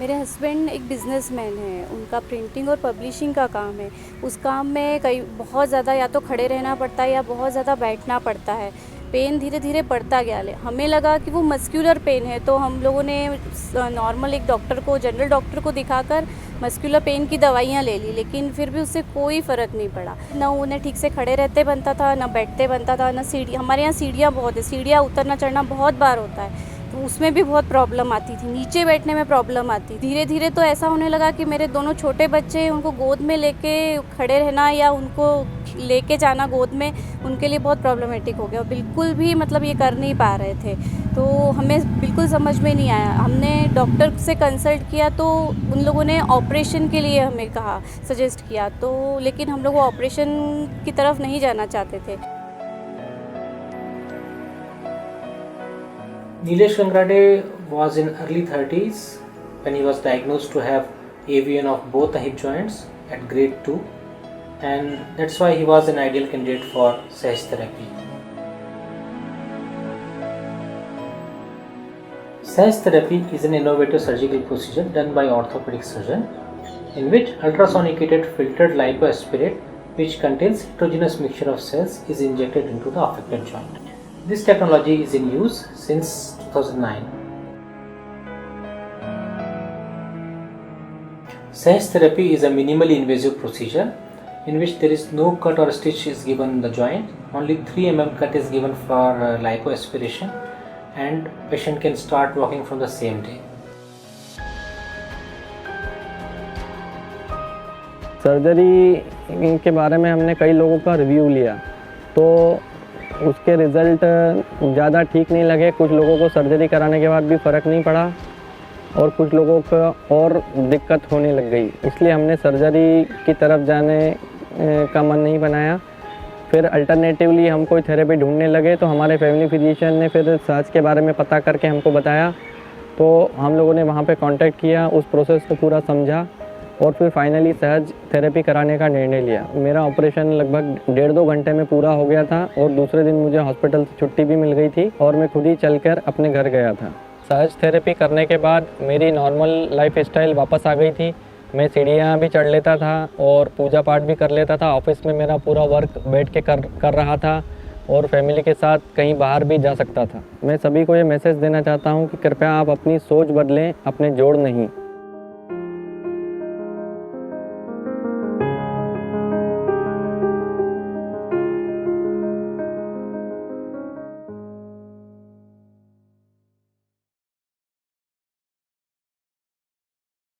मेरे हस्बैंड एक बिजनेसमैन हैं, उनका प्रिंटिंग और पब्लिशिंग का काम है। उस काम में कई बहुत ज़्यादा या तो खड़े रहना पड़ता है या बहुत ज़्यादा बैठना पड़ता है। पेन धीरे धीरे बढ़ता गया। हमें लगा कि वो मस्कुलर पेन है, तो हम लोगों ने नॉर्मल एक डॉक्टर को, जनरल डॉक्टर को दिखाकर मस्कुलर पेन की दवाइयाँ ले ली, लेकिन फिर भी उससे कोई फ़र्क नहीं पड़ा। ना उन्हें ठीक से खड़े रहते बनता था, ना बैठते बनता था, ना सीढ़ी, हमारे यहाँ सीढ़ियाँ बहुत है, सीढ़ियाँ उतरना चढ़ना बहुत बार होता है, तो उसमें भी बहुत प्रॉब्लम आती थी, नीचे बैठने में प्रॉब्लम आती। धीरे धीरे तो ऐसा होने लगा कि मेरे दोनों छोटे बच्चे, उनको गोद में लेके खड़े रहना या उनको लेके जाना गोद में, उनके लिए बहुत प्रॉब्लमेटिक हो गया। बिल्कुल भी मतलब ये कर नहीं पा रहे थे, तो हमें बिल्कुल समझ में नहीं आया। हमने डॉक्टर से कंसल्ट किया तो उन लोगों ने ऑपरेशन के लिए हमें कहा, सजेस्ट किया, तो लेकिन हम लोग ऑपरेशन की तरफ नहीं जाना चाहते थे। Nilesh Gangrade was in early 30s when he was diagnosed to have AVN of both the hip joints at grade 2, and that's why he was an ideal candidate for Sahaj therapy. Sahaj therapy is an innovative surgical procedure done by orthopedic surgeon in which ultrasonicated filtered lipoaspirate, which contains heterogeneous mixture of cells, is injected into the affected joint. This technology is in use since 2009. Sahaj therapy is a minimally invasive procedure in which there is no cut or stitch is given in the joint. Only 3 mm cut is given for lipoaspiration, and patient can start walking from the same day. Surgery के बारे में हमने कई लोगों का review लिया, तो उसके रिज़ल्ट ज़्यादा ठीक नहीं लगे। कुछ लोगों को सर्जरी कराने के बाद भी फ़र्क नहीं पड़ा और कुछ लोगों को और दिक्कत होने लग गई, इसलिए हमने सर्जरी की तरफ जाने का मन नहीं बनाया। फिर अल्टरनेटिवली हम कोई थेरेपी ढूंढने लगे, तो हमारे फैमिली फिजिशियन ने फिर सहज के बारे में पता करके हमको बताया, तो हम लोगों ने वहाँ पे कांटेक्ट किया, उस प्रोसेस को पूरा समझा और फिर फाइनली सहज थेरेपी कराने का निर्णय लिया। मेरा ऑपरेशन लगभग 1.5-2 घंटे में पूरा हो गया था और दूसरे दिन मुझे हॉस्पिटल से छुट्टी भी मिल गई थी और मैं खुद ही चलकर अपने घर गया था। सहज थेरेपी करने के बाद मेरी नॉर्मल लाइफ स्टाइल वापस आ गई थी। मैं सीढ़ियाँ भी चढ़ लेता था और पूजा पाठ भी कर लेता था। ऑफिस में मेरा पूरा वर्क बैठ के कर रहा था और फैमिली के साथ कहीं बाहर भी जा सकता था। मैं सभी को ये मैसेज देना चाहता हूँ कि कृपया आप अपनी सोच बदलें, अपने जोड़ नहीं।